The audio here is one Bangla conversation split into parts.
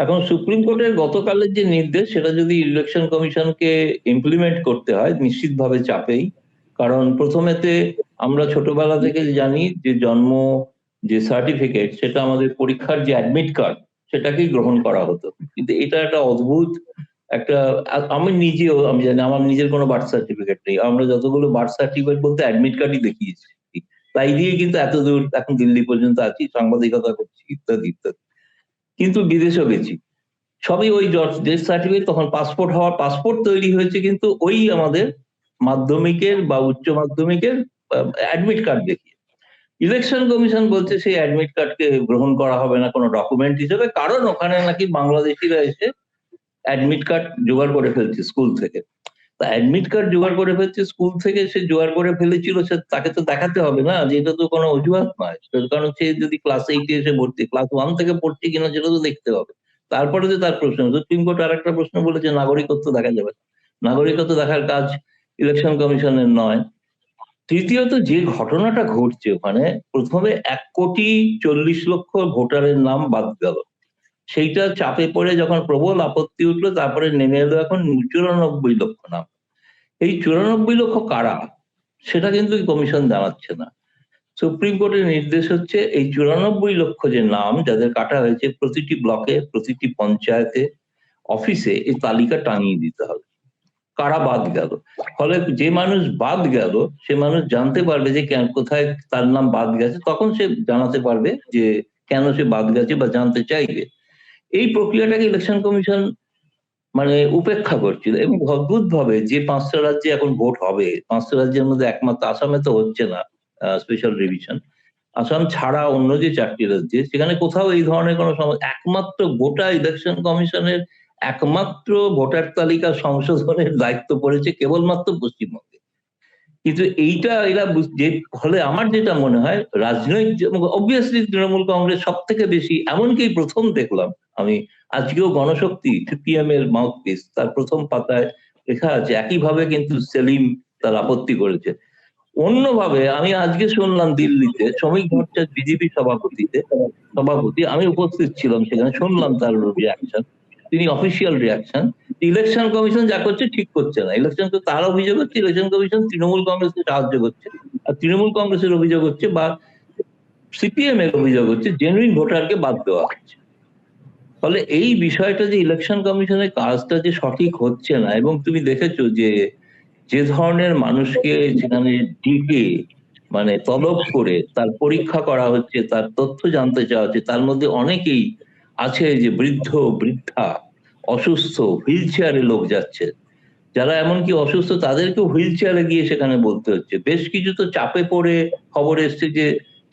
এখন সুপ্রিম কোর্টের গতকালের যে নির্দেশ, সেটা যদি ইলেকশন কমিশনকে ইমপ্লিমেন্ট করতে হয় নিশ্চিতভাবে চাপেই। কারণ প্রথমেতে আমরা ছোটবেলা থেকে জানি যে জন্ম যে সার্টিফিকেট, সেটা আমাদের পরীক্ষার যে অ্যাডমিট কার্ড সেটাকেই গ্রহণ করা হতো। কিন্তু এটা একটা অদ্ভুত একটা, আমি নিজেও আমি জানি আমার নিজের কোনো বার্থ সার্টিফিকেট নেই, আমরা যতগুলো বার্থ সার্টিফিকেট বলতে অ্যাডমিট কার্ডই দেখিয়েছি, তাই দিয়ে কিন্তু এত দূর এখন দিল্লি পর্যন্ত আছি, সাংবাদিকতা করছি, ইত্যাদি ইত্যাদি। কিন্তু বিদেশেও গেছি, সবই ওই ডেথ সার্টিফিকেট। তখন পাসপোর্ট হওয়ার পাসপোর্ট তৈরি হয়েছে কিন্তু ওই আমাদের মাধ্যমিকের বা উচ্চ মাধ্যমিকের অ্যাডমিট কার্ড দেখিয়ে। ইলেকশন কমিশন বলছে সেই অ্যাডমিট কার্ডকে গ্রহণ করা হবে না কোনো ডকুমেন্ট হিসেবে, কারণ ওখানে নাকি বাংলাদেশিরা এসে অ্যাডমিট কার্ড জোগাড় করে ফেলছে স্কুল থেকে। তা অ্যাডমিট কার্ড জোগাড় করে ফেলছে স্কুল থেকে, সে জোগাড় করে ফেলেছিল, সে তাকে তো দেখাতে হবে না যে এটা তো কোনো অজুহাত নয়। কারণ সে যদি ক্লাস 8 এসে ভর্তি, ক্লাস 1 থেকে পড়ছে কিনা সেটা তো দেখতে হবে। তারপরে যে তার প্রশ্ন, সুপ্রিম কোর্ট আর একটা প্রশ্ন বলেছে নাগরিকত্ব দেখা যাবে। নাগরিকত্ব দেখার কাজ ইলেকশন কমিশনের নয়। তৃতীয়ত যে ঘটনাটা ঘটছে ওখানে, প্রথমে 1,40,00,000 ভোটারের নাম বাদ গেল, সেইটা চাপে পড়ে যখন প্রবল আপত্তি উঠলো, তারপরে নেমে এলো এখন 94 লক্ষ নাম। এই 94 লক্ষ কারা, সেটা কিন্তু কমিশন জানাচ্ছে না। সুপ্রিম কোর্টের নির্দেশ হচ্ছে এই 94 লক্ষ যে নাম যাদের কাটা হয়েছে, প্রতিটি ব্লকে, প্রতিটি পঞ্চায়েতে, অফিসে এই তালিকা টাঙিয়ে দিতে হবে কারা বাদ গেল। ফলে যে মানুষ বাদ গেল সে মানুষ জানতে পারবে যে কোথায় তার নাম বাদ গেছে, তখন সে জানাতে পারবে যে কেন সে বাদ গেছে বা জানতে চাইবে। এই প্রক্রিয়াটাকে ইলেকশন কমিশন মানে উপেক্ষা করছিল, এবং অদ্ভুত ভাবে যে 5টা রাজ্যে এখন ভোট হবে, 5টা রাজ্যের মধ্যে একমাত্র আসামে তো হচ্ছে না স্পেশাল রিভিশন, আসাম ছাড়া অন্য যে 4টি রাজ্যে, সেখানে কোথাও এই ধরনের কোনো একমাত্র গোটা ইলেকশন কমিশনের একমাত্র ভোটার তালিকা সংশোধনের দায়িত্ব পড়েছে কেবলমাত্র পশ্চিমবঙ্গে। কিন্তু এইটা এরা যে, ফলে আমার যেটা মনে হয় রাজনৈতিক, অবভিয়াসলি তৃণমূল কংগ্রেস সব থেকে বেশি, এমনকি প্রথম দেখলাম আমি আজকেও গণশক্তি সিপিএম এর মাউথপিস, তার প্রথম পাতায় লেখা আছে একইভাবে কিন্তু সেলিম তার আপত্তি করেছে। অন্যভাবে আমি আজকে শুনলাম দিল্লিতে শ্রমিক মোর্চার বিজেপি সভাপতি, আমি উপস্থিত ছিলাম সেখানে, শুনলাম তার রিয়াকশন, তিনি অফিসিয়াল রিয়াকশন, ইলেকশন কমিশন যা করছে ঠিক করছে না। ইলেকশন তো তার অভিযোগ হচ্ছে ইলেকশন কমিশন তৃণমূল কংগ্রেসকে সাহায্য করছে, আর তৃণমূল কংগ্রেসের অভিযোগ হচ্ছে বা সিপিএম এর অভিযোগ হচ্ছে জেনুইন ভোটারকে বাদ দেওয়া হচ্ছে। ফলে এই বিষয়টা যে ইলেকশন কমিশনের কাজটা যে সঠিক হচ্ছে না, এবং তুমি দেখেছো যে যে ধরনের মানুষকে সেখানে ডেকে মানে তলব করে তার পরীক্ষা করা হচ্ছে, তার তথ্য জানতে চাওয়া হচ্ছে, তার মধ্যে অনেকেই আছে যে বৃদ্ধ, বৃদ্ধা, অসুস্থ, হুইল চেয়ারে লোক যাচ্ছে, যারা এমনকি অসুস্থ তাদেরকেও হুইল চেয়ারে গিয়ে সেখানে বলতে হচ্ছে। বেশ কিছু তো চাপে পড়ে খবর এসছে যে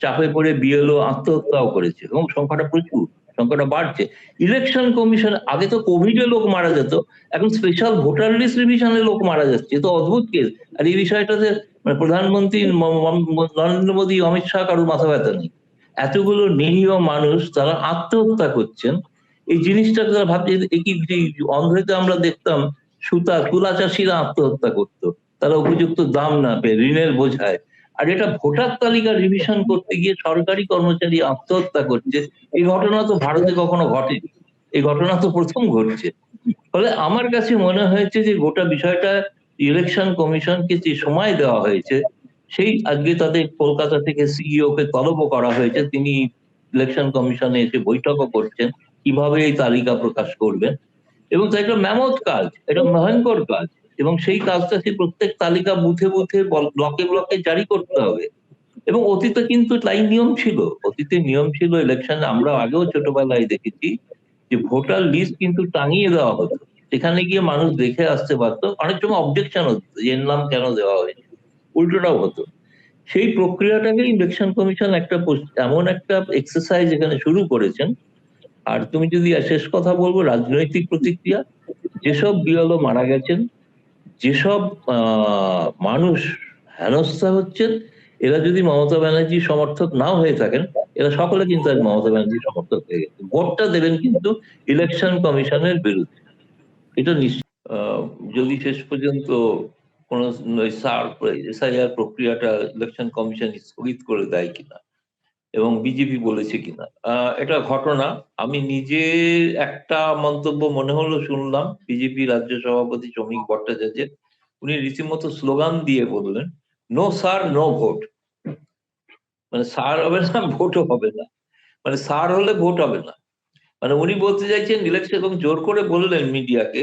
চাপে পড়ে বিএলও আত্মহত্যাও করেছে, এবং সংখ্যাটা প্রচুর, সংখ্যাটা বাড়ছে। ইলেকশন কমিশন, আগে তো কোভিড এ লোক মারা যেত, এখন স্পেশাল ভোটার লিস্ট রিভিশনে লোক মারা যাচ্ছে, তো অদ্ভুত কেস। আর এই বিষয়টাতে মানে প্রধানমন্ত্রী নরেন্দ্র মোদী, অমিত শাহ কারোর মাথা ব্যথা নেই। এতগুলো নিরীহ মানুষ তারা আত্মহত্যা করছেন, এই জিনিসটা তারা ভাবছে কি অন্ধ্রেতে আমরা দেখতাম তুলা চাষিরা আত্মহত্যা করত, তারা উপযুক্ত দাম না পেয়ে ঋণের বোঝায়। আর এটা ভোটার তালিকা রিভিশন করতে গিয়ে সরকারি কর্মচারী আত্মহত্যা করছে, এই ঘটনা তো ভারতে কখনো ঘটেনি, এই ঘটনা তো প্রথম ঘটছে। ফলে আমার কাছে মনে হয়েছে যে গোটা বিষয়টা ইলেকশন কমিশনকে যে সময় দেওয়া হয়েছে, সেই আজকে তাদের কলকাতা থেকে সিইও কে তলবও করা হয়েছে, তিনি ইলেকশন কমিশনে এসে বৈঠকও করছেন কিভাবে এই তালিকা প্রকাশ করবেন। এবং তাই একটা ম্যামথ কাজ, এটা ভয়ঙ্কর কাজ, এবং সেই কাজটা সেই প্রত্যেক তালিকা বুথে বুথে ব্লকে ব্লকে জারি করতে হবে। এবং অতীতে কিন্তু তাই নিয়ম ছিল, অতীতে নিয়ম ছিল ইলেকশনে, আমরা আগেও ছোটবেলায় দেখেছি যে ভোটার লিস্ট কিন্তু টাঙিয়ে দেওয়া হতো, সেখানে গিয়ে মানুষ দেখে আসতে পারতো, অনেক সময় অবজেকশন হতো যে এর নাম কেন দেওয়া হয়েছে, উল্টোটাও হতো। সেই প্রক্রিয়াটাকে ইলেকশন কমিশন একটা এমন একটা এক্সারসাইজ এখানে শুরু করেছেন। আর তুমি যদি শেষ কথা বলবো, রাজনৈতিক প্রতিক্রিয়া, যেসব বিএলও মারা গেছেন, যেসব মানুষ হেনস্থা হচ্ছেন, এরা যদি মমতা ব্যানার্জির সমর্থক নাও হয়ে থাকেন, এরা সকলে কিন্তু আজ মমতা ব্যানার্জির সমর্থক হয়ে গেছে, ভোটটা দেবেন কিন্তু ইলেকশন কমিশনের বিরুদ্ধে, এটা নিশ্চিত। যদি শেষ পর্যন্ত কোন এসআইআর প্রক্রিয়াটা ইলেকশন কমিশন স্থগিত করে দেয় কিনা, এবং বিজেপি বলেছে কিনা। এটা ঘটনা। আমি নিজে একটা মন্তব্য মনে হলো শুনলাম বিজেপি রাজ্য সভাপতি শ্রমিক ভট্টাচার্যের। উনি রীতিমতো স্লোগান দিয়ে বললেন, নো স্যার নো ভোট। মানে স্যার হবে না, ভোটও হবে না। মানে স্যার হলে ভোট হবে না। মানে উনি বলতে চাইছেন ইলেকশন, এবং জোর করে বললেন মিডিয়াকে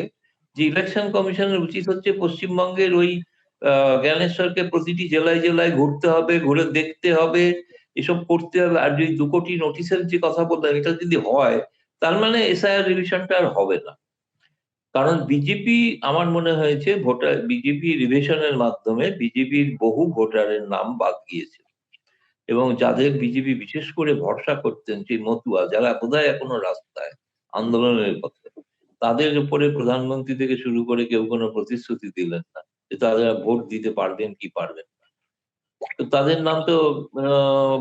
যে ইলেকশন কমিশনের উচিত হচ্ছে পশ্চিমবঙ্গের ওই জ্ঞানেশ্বরকে প্রতিটি জেলায় জেলায় ঘুরতে হবে, ঘুরে দেখতে হবে, এসব করতে হবে। আর যদি 2 কোটি নোটিশের যে কথা বললেন, এটা যদি হয় তার মানে এসআইআর রিভিশনটা আর হবে না। কারণ বিজেপি, আমার মনে হয়েছে ভোটার বিজেপি রিভিশনের মাধ্যমে বিজেপির বহু ভোটারের নাম বাদ গিয়েছে। এবং যাদের বিজেপি বিশেষ করে ভরসা করতেন, সেই মতুয়া যারা বোধহয় এখনো রাস্তায় আন্দোলনের পথে, তাদের উপরে প্রধানমন্ত্রী থেকে শুরু করে কেউ কোনো প্রতিশ্রুতি দিলেন না যে তারা ভোট দিতে পারবেন কি পারবেন না। তো তাদের নাম তো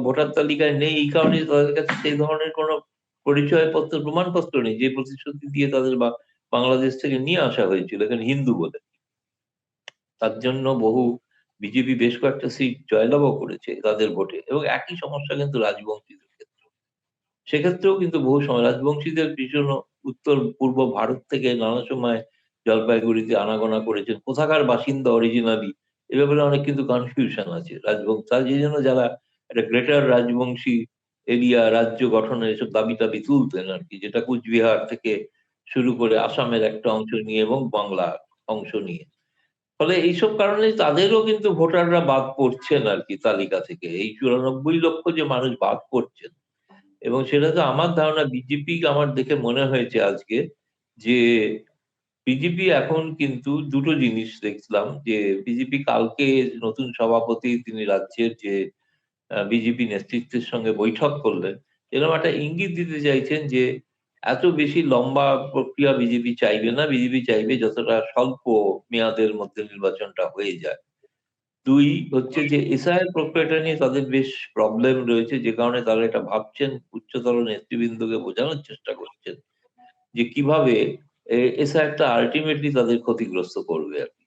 ভোটার তালিকায় নেই, এই কারণে তাদের কাছে সেই ধরনের কোনো পরিচয়পত্র প্রমাণপত্র নেই যে প্রতিশ্রুতি দিয়ে তাদের বাংলাদেশ থেকে নিয়ে আসা হয়েছিল এখানে হিন্দু বলে। তার জন্য বহু বিজেপি বেশ কয়েকটা সিট জয়লাভও করেছে তাদের ভোটে, এবং একই সমস্যা কিন্তু রাজবংশীদের ক্ষেত্রে। সেক্ষেত্রেও কিন্তু বহু সময় রাজবংশীদের ভীষণ উত্তর পূর্ব ভারত থেকে নানা সময় জলপাইগুড়িতে আনাগোনা করেছেন। কোথাকার বাসিন্দা অরিজিনালি এ ব্যাপারে অনেক কিন্তু কনফিউশন আছে। তার যে জন্য যারা একটা গ্রেটার রাজবংশী এরিয়া রাজ্য গঠনের এসব দাবি টাবি তুলতেন আর কি, যেটা কুচবিহার থেকে শুরু করে আসামের একটা অংশ নিয়ে এবং বাংলার অংশ নিয়ে। ফলে এইসব কারণে তাদেরও কিন্তু ভোটাররা বাদ পড়ছেন আর কি তালিকা থেকে। এই ৯৪ লক্ষ যে মানুষ বাদ পড়ছেন, এবং সেটা তো আমার ধারণা বিজেপি, আমার দেখে মনে হয়েছে আজকে যে বিজেপি এখন কিন্তু দুটো জিনিস দেখলাম যে বিজেপি কালকে নতুন সভাপতি তিনি রাজ্যের যে বিজেপি নেতৃত্বের সঙ্গে বৈঠক করলেন, এরকম একটা ইঙ্গিত দিতে চাইছেন যে এত বেশি লম্বা প্রক্রিয়া বিজেপি চাইবে না। বিজেপি চাইবে যতটা স্বল্প মেয়াদের মধ্যে নির্বাচনটা হয়ে যায়। ২ হচ্ছে যে এসআইআর প্রক্রিয়াটা নিয়ে তাদের বেশ প্রবলেম রয়েছে, যে কারণে তারা এটা ভাবছেন, উচ্চতর নেতৃবৃন্দকে বোঝানোর চেষ্টা করছেন যে কিভাবে এসআইআরটা আল্টিমেটলি তাদের ক্ষতিগ্রস্ত করবে আরকি।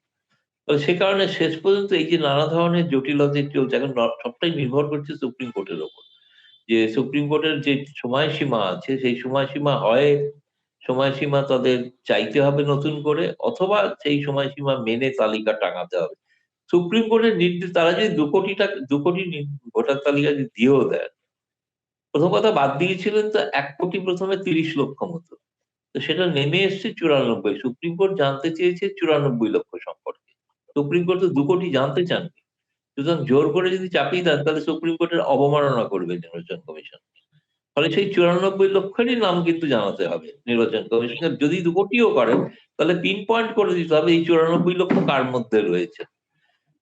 তো সে কারণে শেষ পর্যন্ত এই যে নানা ধরনের জটিলতা চলছে, এখন সবটাই নির্ভর করছে সুপ্রিম কোর্টের উপর। যে সুপ্রিম কোর্টের যে সময়সীমা আছে, সেই সময়সীমা তাদের চাইতে হবে নতুন করে, অথবা সেই সময়সীমা মেনে তালিকা টাঙাতে হবে। সুপ্রিম কোর্টের নির্দেশ, তারা যদি ২ কোটি ভোটার তালিকা যদি দিয়েও দেন, প্রথম কথা বাদ দিয়েছিলেন তো ১ কোটি প্রথমে ৩০ লক্ষ মতো। তো সেটা নেমে এসছে ৯৪। সুপ্রিম কোর্ট জানতে চেয়েছে ৯৪ লক্ষ সম্পর্কে। সুপ্রিম কোর্ট তো ২ কোটি জানতে চাননি। সুতরাং জোর করে যদি চাপিয়ে দেন তাহলে সুপ্রিম কোর্টের অবমাননা করবে নির্বাচন কমিশন। ফলে সেই ৯৪ লক্ষেরই নাম কিন্তু জানাতে হবে নির্বাচন কমিশনের। যদি ২ কোটিও করেন তাহলে পিন পয়েন্ট করে দিতে হবে এই ৯৪ লক্ষ কার মধ্যে রয়েছে।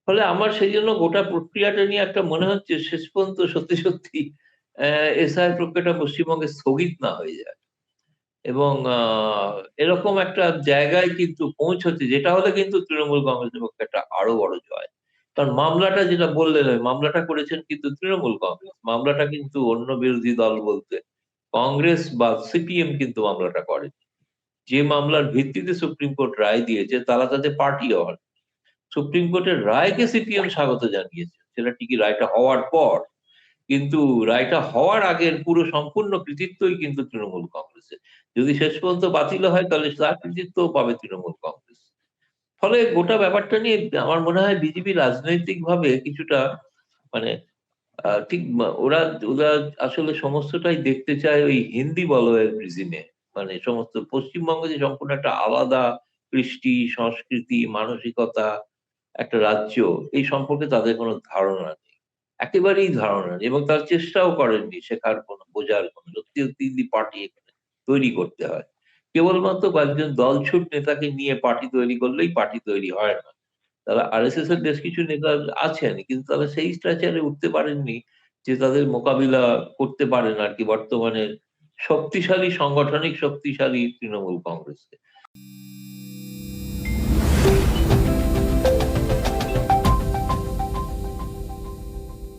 ফলে আমার সেইজন্য গোটা প্রক্রিয়াটা নিয়ে একটা মনে হচ্ছে শেষ পর্যন্ত সত্যি, সত্যি এসআইআর প্রক্রিয়াটা পশ্চিমবঙ্গে স্থগিত না হয়ে যায়। এবং এরকম একটা জায়গায় কিন্তু পৌঁছচ্ছে, যেটা হলে কিন্তু তৃণমূল কংগ্রেসের পক্ষে একটা আরো বড় জয়। কারণ মামলাটা যেটা বললেন, ওই মামলাটা করেছেন কিন্তু তৃণমূল কংগ্রেস। মামলাটা কিন্তু অন্য বিরোধী দল বলতে কংগ্রেস বা সিপিএম কিন্তু মামলাটা করেনি। যে মামলার ভিত্তিতে সুপ্রিম কোর্ট রায় দিয়েছে তারা তাতে পার্টি হন। সুপ্রিম কোর্টের রায়কে সিপিএম স্বাগত জানিয়েছে। সেটা ঠিকই রায়টা হওয়ার পর। কিন্তু রায়টা হওয়ার আগের পুরো সম্পূর্ণ কৃতিত্বই কিন্তু তৃণমূল কংগ্রেসের। যদি শেষ পর্যন্ত বাতিল হয় তাহলে তার কৃতিত্বও পাবে তৃণমূল কংগ্রেস। ফলে গোটা ব্যাপারটা নিয়ে আমার মনে হয় বিজেপি রাজনৈতিকভাবে কিছুটা মানে ঠিক ওরা ওরা আসলে সমস্তটাই দেখতে চায় ওই হিন্দি বলয়ের প্রিজমে। মানে সমস্ত পশ্চিমবঙ্গ যে সম্পূর্ণ একটা আলাদা কৃষ্টি, সংস্কৃতি, মানসিকতা একটা রাজ্য, এই সম্পর্কে তাদের কোনো ধারণা নেই। একেবারেই ধারণা নেই, এবং তার চেষ্টাও করেননি শেখার কোনো, বোঝার কোনো। সত্যি, সত্যি যদি পার্টি এখানে তৈরি করতে হয়, কেবলমাত্র কয়েকজন দলছুট নেতাকে নিয়ে পার্টি তৈরি করলেই পার্টি তৈরি হয় না। তারা আরএসএস এর বেশ কিছু নেতা আছেন, কিন্তু তারা সেই স্ট্রাকচারে উঠতে পারেননি যে তাদের মোকাবিলা করতে পারেন আরকি বর্তমানে শক্তিশালী, সাংগঠনিক শক্তিশালী তৃণমূল কংগ্রেসকে।